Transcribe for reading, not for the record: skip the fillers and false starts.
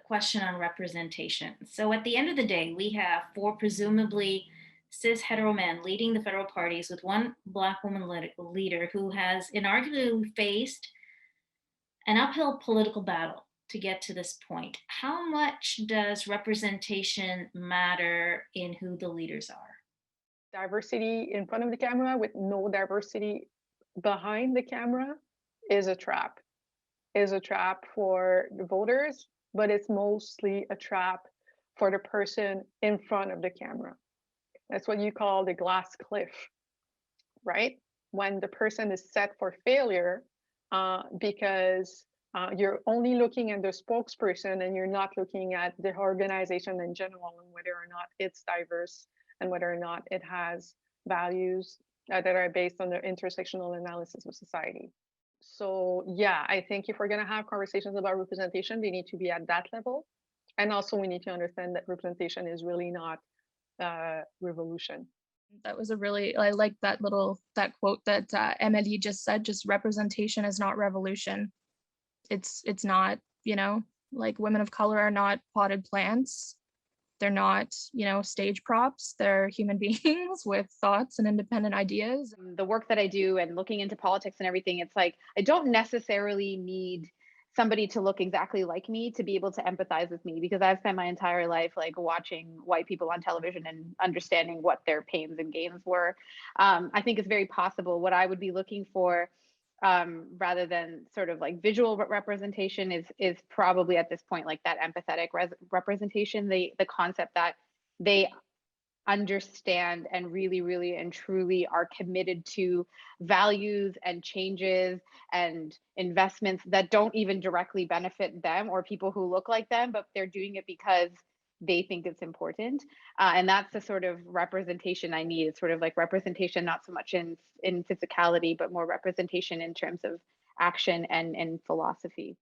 question on representation. So at the end of the day, we have four presumably cis hetero men leading the federal parties with one Black woman leader who has inarguably faced an uphill political battle to get to this point. How much does representation matter in who the leaders are? Diversity in front of the camera with no diversity behind the camera is a trap. Is a trap for the voters, but it's mostly a trap for the person in front of the camera. That's what you call the glass cliff, right? When the person is set for failure because you're only looking at the spokesperson and you're not looking at the organization in general and whether or not it's diverse and whether or not it has values that are based on the intersectional analysis of society. So yeah, I think if we're going to have conversations about representation, they need to be at that level. And also we need to understand that representation is really not revolution. That was a really, I like that quote that Emilie just said, just representation is not revolution. It's not, like women of color are not potted plants. They're not, stage props. They're human beings with thoughts and independent ideas. The work that I do and looking into politics and everything, it's like I don't necessarily need somebody to look exactly like me to be able to empathize with me, because I've spent my entire life like watching white people on television and understanding what their pains and gains were. I think it's very possible. What I would be looking for, rather than sort of like visual representation, is probably at this point like that empathetic representation, the concept that they understand and really, really and truly are committed to values and changes and investments that don't even directly benefit them or people who look like them, but they're doing it because they think it's important. And that's the sort of representation I need. It's sort of like representation, not so much in physicality, but more representation in terms of action and philosophy.